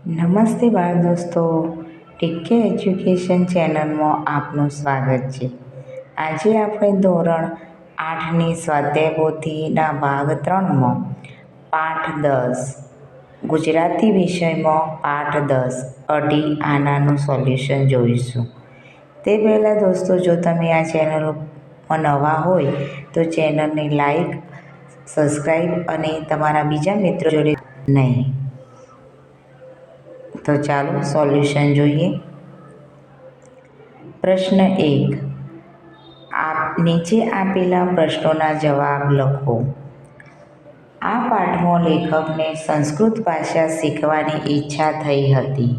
નમસ્તે બાળ દોસ્તો, ટીકે એજ્યુકેશન ચેનલમાં આપનું સ્વાગત છે. આજે આપણે ધોરણ 8ની સ્વાધ્યાય પોથીના ભાગ 3માં પાઠ 10 ગુજરાતી વિષયમાં પાઠ 10 અઢી આનાનું સોલ્યુશન જોઈશું. તે પહેલાં દોસ્તો, જો તમે આ ચેનલમાં નવા હોય તો ચેનલને લાઈક, સબસ્ક્રાઈબ અને તમારા બીજા મિત્રો જોડે નહીં. તો ચાલો સોલ્યુશન જોઈએ. પ્રશ્ન 1. નીચે આપેલા પ્રશ્નોના જવાબ લખો. આ પાઠમાં લેખકને સંસ્કૃત ભાષા શીખવાની ઈચ્છા થઈ હતી.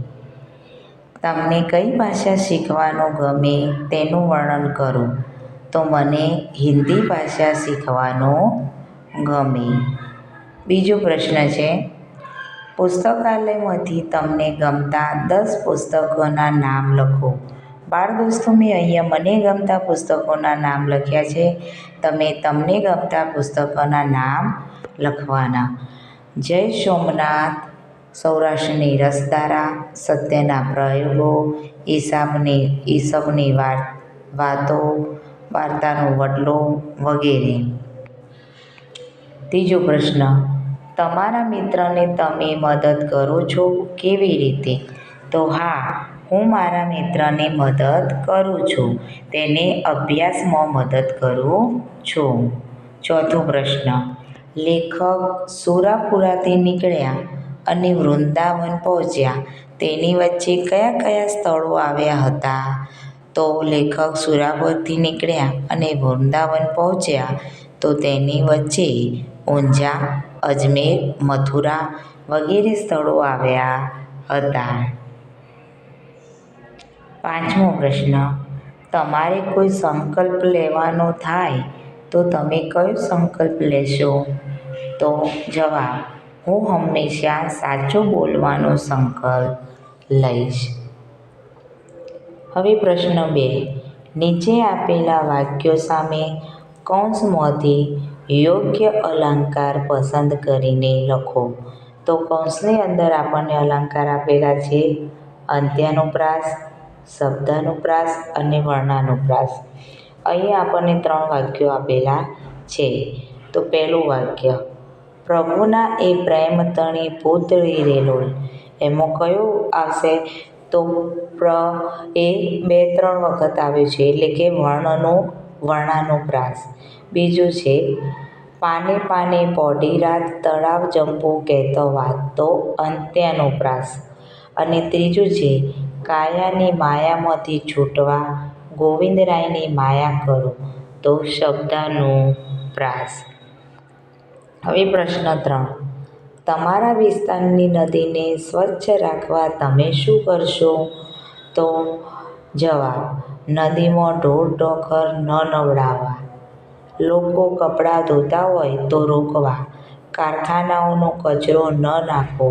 તમને કઈ ભાષા શીખવાનું ગમે તેનું વર્ણન કરો. તો મને હિન્દી ભાષા શીખવાનું ગમે. બીજો પ્રશ્ન છે, પુસ્તકાલયમાંથી તમને ગમતા 10 પુસ્તકોના નામ લખો. બાળ દોસ્તો, મેં અહીંયા મને ગમતા પુસ્તકોના નામ લખ્યા છે. તમે તમને ગમતા પુસ્તકોના નામ લખવાના. જય સોમનાથ, સૌરાષ્ટ્રની રસધારા, સત્યના પ્રયોગો, ઈસબની વાતો, વાર્તાનો વડલો વગેરે. ત્રીજો પ્રશ્ન, તમારા મિત્રને તમે મદદ કરો છો? કેવી રીતે? તો હા, હું મારા મિત્રને મદદ કરું છું. તેને અભ્યાસમાં મદદ કરું છું. ચોથો પ્રશ્ન, લેખક સુરાપુરાથી નીકળ્યા અને વૃંદાવન પહોંચ્યા. તેની વચ્ચે કયા કયા સ્થળો આવ્યા હતા? તો લેખક સુરાપુરથી નીકળ્યા અને વૃંદાવન પહોંચ્યા તો તેની વચ્ચે ઊંઝા, અજમેર, મથુરા વગેરે સ્થળો આવ્યા હતા. પાંચમો પ્રશ્ન, તમારે કોઈ સંકલ્પ લેવાનો થાય તો તમે કયો સંકલ્પ લેશો? તો જવાબ, હું હંમેશા સાચું બોલવાનો સંકલ્પ લઈશ. હવે પ્રશ્ન 2, નીચે આપેલા વાક્યો સામે કૌંસમાંથી યોગ્ય અલંકાર પસંદ કરીને લખો. તો કૌંસની અંદર આપણને અલંકાર આપેલા છે અંત્યાનુપ્રાસ, શબ્દાનુપ્રાસ અને વર્ણાનુપ્રાસ. અહીં આપણને 3 વાક્યો આપેલા છે. તો પહેલું વાક્ય, પ્રભુના એ પ્રેમ તણી પૂતળી રેલોલ. એમાં કયું આવશે? તો એ 2-3 વખત આવ્યું છે, એટલે કે વર્ણાનુપ્રાસ. બીજું છે, પાને પાને પોઢી રાત, તળાવ જંપુ કહેતો વાત. તો અંત્યાનુપ્રાસ. અને ત્રીજું છે, કાયાની માયામાંથી છૂટવા, ગોવિંદરાયની માયા કરો. તો શબ્દાનુપ્રાસ. હવે પ્રશ્ન 3, તમારા વિસ્તારની નદીને સ્વચ્છ રાખવા તમે શું કરશો? તો જવાબ, નદીમાં ઢોર ઢોકર ન નવડાવવા, લોકો કપડાં ધોતા હોય તો રોકવા, કારખાનાઓનો કચરો ન નાખવો,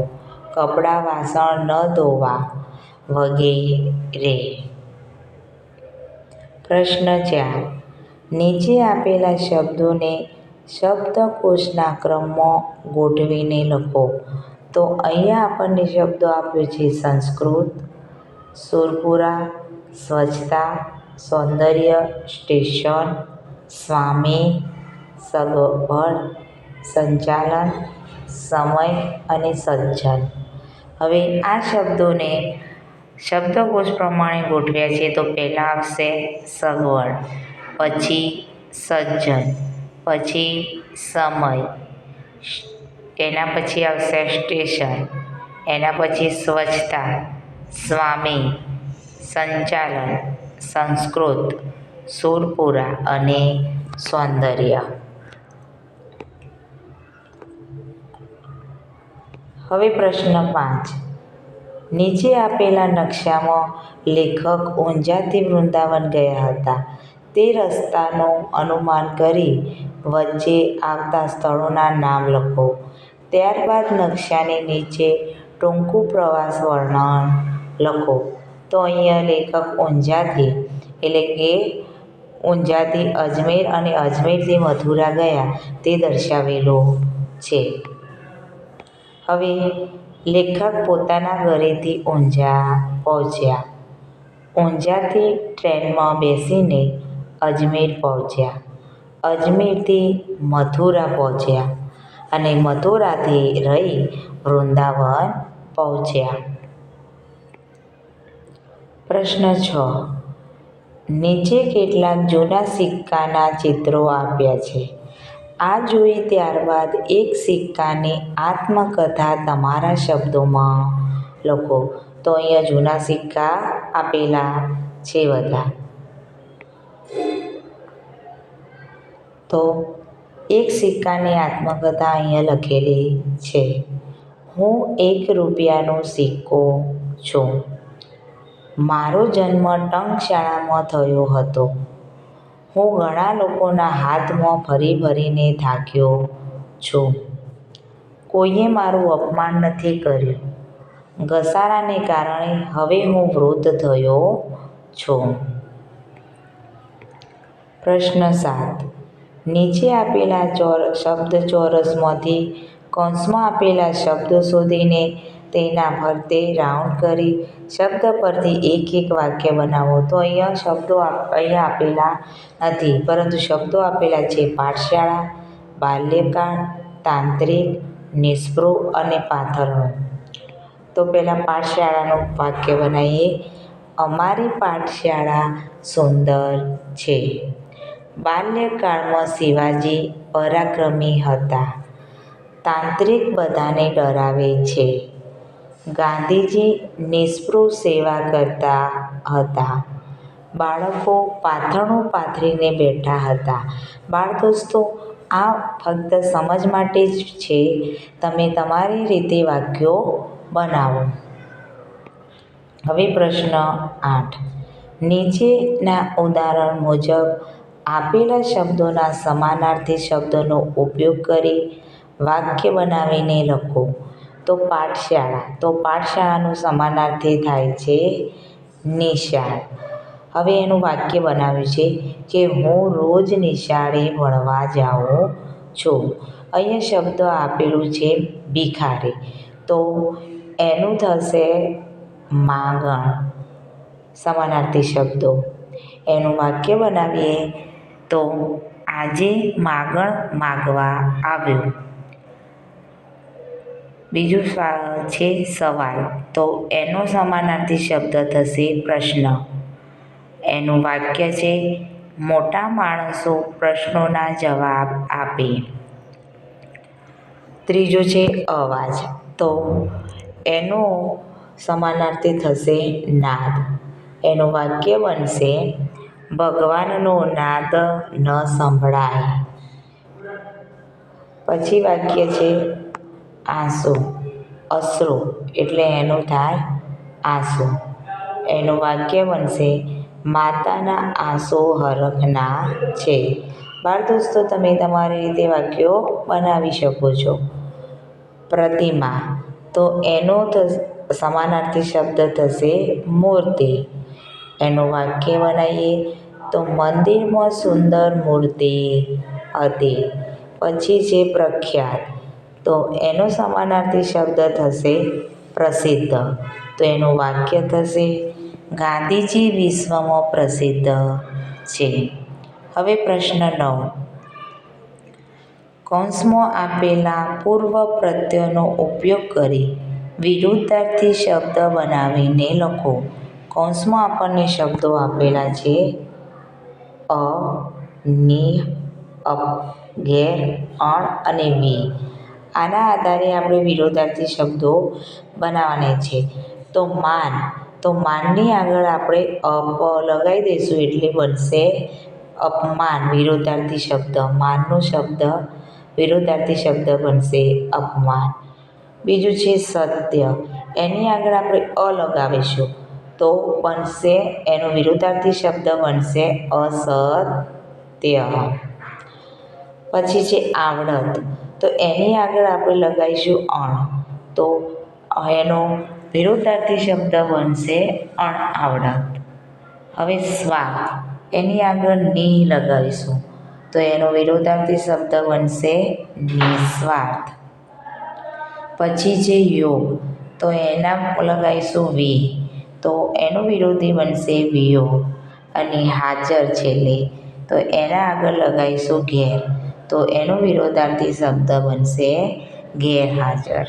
કપડાં વાસણ ન ધોવા વગેરે. પ્રશ્ન 4, નીચે આપેલા શબ્દોને શબ્દકોશના ક્રમમાં ગોઠવીને લખો. તો અહીંયા આપણને શબ્દો આપ્યો છે સંસ્કૃત, સુરપુરા, સ્વચ્છતા, સૌંદર્ય, સ્ટેશન, સ્વામી, સગવડ, સંચાલન, સમય અને સજ્જન. હવે આ શબ્દોને શબ્દકોશ પ્રમાણે ગોઠવ્યા છે. તો પહેલાં આવશે સગવડ, પછી સજ્જન, પછી સમય, એના પછી આવશે સ્ટેશન, એના પછી સ્વચ્છતા, સ્વામી, સંચાલન, સંસ્કૃત, સુરપુરા અને સૌંદર્ય. હવે પ્રશ્ન 5, નીચે આપેલા નકશામાં લેખક ઊંઝાથી વૃંદાવન ગયા હતા. તે રસ્તાનું અનુમાન કરી વચ્ચે આવતા સ્થળોના નામ લખો. ત્યારબાદ નકશાની નીચે ટૂંકું પ્રવાસ વર્ણન લખો. તો અહીંયા લેખક ઊંઝાથી અજમેર અને અજમેરથી મથુરા ગયા તે દર્શાવેલું છે. હવે લેખક પોતાના ઘરેથી ઊંઝા પહોંચ્યા. ઊંઝાથી ટ્રેનમાં બેસીને અજમેર પહોંચ્યા. અજમેરથી મથુરા પહોંચ્યા અને મથુરાથી રહી વૃંદાવન પહોંચ્યા. પ્રશ્ન 6. નીચે કેટલાક જૂના સિક્કાના ચિત્રો આપ્યા છે. આ જોઈ ત્યારબાદ એક સિક્કાની આત્મકથા તમારા શબ્દોમાં લખો. તો અહીંયા જૂના સિક્કા આપેલા છે બધા. તો એક સિક્કાની આત્મકથા અહીંયા લખેલી છે. હું 1 રૂપિયાનો સિક્કો છું. મારો જન્મ ટંકશાળામાં થયો હતો. હું ઘણા લોકોના હાથમાં ફરી ફરીને થાક્યો છું. કોઈએ મારું અપમાન નથી કર્યું. ઘસારાને કારણે હવે હું વૃદ્ધ થયો છું. પ્રશ્ન 7. નીચે આપેલા શબ્દચોરસમાંથી કૌંસમાં આપેલા શબ્દો શોધીને તેના ફરતે રાઉન્ડ કરી શબ્દ પરથી એક વાક્ય બનાવો. તો અહીંયા શબ્દો અહીંયા આપેલા નથી, પરંતુ શબ્દો આપેલા છે પાઠશાળા, બાલ્યકાળ, તાંત્રિક, નિસ્પૃહ અને પાથરણું. તો પહેલાં પાઠશાળાનું વાક્ય બનાવીએ. અમારી પાઠશાળા સુંદર છે. બાલ્યકાળમાં શિવાજી પરાક્રમી હતા. તાંત્રિક બધાને ડરાવે છે. ગાંધીજી નિસ્પૃહ સેવા કરતા હતા. બાળકો પાથરણું પાથરીને બેઠા હતા. બાળ દોસ્તો, આ ફક્ત સમજ માટે જ છે. તમે તમારી રીતે વાક્યો બનાવો. હવે પ્રશ્ન 8. નીચેના ઉદાહરણ મુજબ આપેલા શબ્દોના સમાનાર્થી શબ્દોનો ઉપયોગ કરી વાક્ય બનાવીને લખો. તો પાઠશાળા. તો પાઠશાળાનું સમાનાર્થી થાય છે નિશાળ. હવે એનું વાક્ય બનાવ્યું છે કે હું રોજ નિશાળે ભણવા જાઉં છું. અહીંયા શબ્દ આપેલું છે ભિખારી. તો એનું થશે માગણ. સમાનાર્થી શબ્દો. એનું વાક્ય બનાવીએ તો આજે માગણ માગવા આવ્યો. બીજું છે સવાલ. તો એનો સમાનાર્થી શબ્દ થશે પ્રશ્ન. એનું વાક્ય છે મોટા માણસો પ્રશ્નોના જવાબ આપે. ત્રીજું છે અવાજ. તો એનો સમાનાર્થી થશે નાદ. એનું વાક્ય બનશે ભગવાનનો નાદ ન સંભળાય. પછી વાક્ય છે આંસુ. અશ્રુ એટલે એનું થાય આંસુ. એનું વાક્ય બનશે માતાના આંસુ હરખના છે. બાળ દોસ્તો, તમે તમારી રીતે વાક્યો બનાવી શકો છો. પ્રતિમા. તો એનો સમાનાર્થી શબ્દ થશે મૂર્તિ. એનું વાક્ય બનાવીએ તો મંદિરમાં સુંદર મૂર્તિ હતી. પછી છે પ્રખ્યાત. તો એનો સમાનાર્થી શબ્દ થશે પ્રસિદ્ધ. તો એનું વાક્ય થશે ગાંધીજી વિશ્વમાં પ્રસિદ્ધ છે. હવે પ્રશ્ન 9. કૌંસમાં આપેલા પૂર્વ પ્રત્યયનો ઉપયોગ કરી વિરુદ્ધાર્થી શબ્દ બનાવીને લખો. કૌંસમાં આપણને શબ્દો આપેલા છે અ, ની, અપ, ઘેર, અણ અને વી. આના આધારે આપણે વિરોધાર્થી શબ્દો બનાવવાના છે. તો માન. તો માનની આગળ આપણે અપ લગાવી દઈશું એટલે બનશે અપમાન. વિરોધાર્થી શબ્દ. માનનો શબ્દ વિરોધાર્થી શબ્દ બનશે અપમાન. બીજું છે સત્ય. એની આગળ આપણે અ લગાવીશું તો બનશે એનો વિરોધાર્થી શબ્દ બનશે અસત્ય. પછી છે આવડત. તો એની આગળ આપણે લગાવીશું અણ. તો એનો વિરોધાર્થી શબ્દ બનશે અણઆવડત. હવે સ્વાર્થ. એની આગળ ની લગાવીશું તો એનો વિરોધાર્થી શબ્દ બનશે નિસ્વાર્થ. પછી છે યોગ, તો એના લગાવીશું વી, તો એનો વિરોધી બનશે વિયોગ. અને હાજર છેલ્લે, તો એના આગળ લગાવીશું ઘેર, તો એનો વિરોધાર્થી શબ્દ બનશે ગેરહાજર.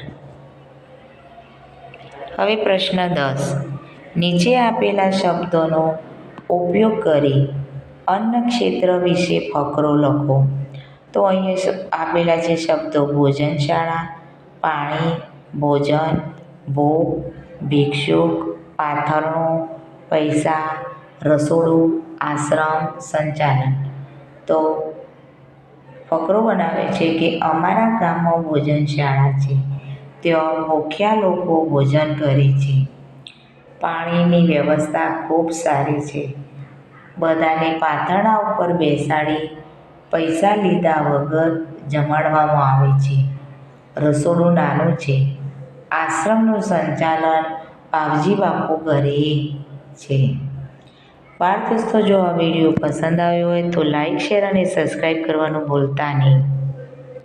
હવે પ્રશ્ન 10. નીચે આપેલા શબ્દોનો ઉપયોગ કરી અન્નક્ષેત્ર વિશે ફકરો લખો. તો અહીંયા આપેલા છે શબ્દો ભોજનશાળા, પાણી, ભોજન, ભૂખ, ભિક્ષુક, પાથરણું, પૈસા, રસોડું, આશ્રમ, સંચાલન. તો ફકરો બનાવે છે કે અમારા ગામમાં ભોજનશાળા છે, ત્યાં ભૂખ્યા લોકો ભોજન કરે છે. પાણીની વ્યવસ્થા ખૂબ સારી છે, બધાને પાથરણા ઉપર બેસાડી પૈસા લીધા વગર જમાડવામાં આવે છે. રસોડું નાનું છે, આશ્રમનું સંચાલન પાવજી બાપુ કરે છે. બાળ દોસ્તો, જો આ વિડીયો પસંદ આવ્યો હોય તો લાઈક, શેર અને સબસ્ક્રાઈબ કરવાનું ભૂલતા નહીં.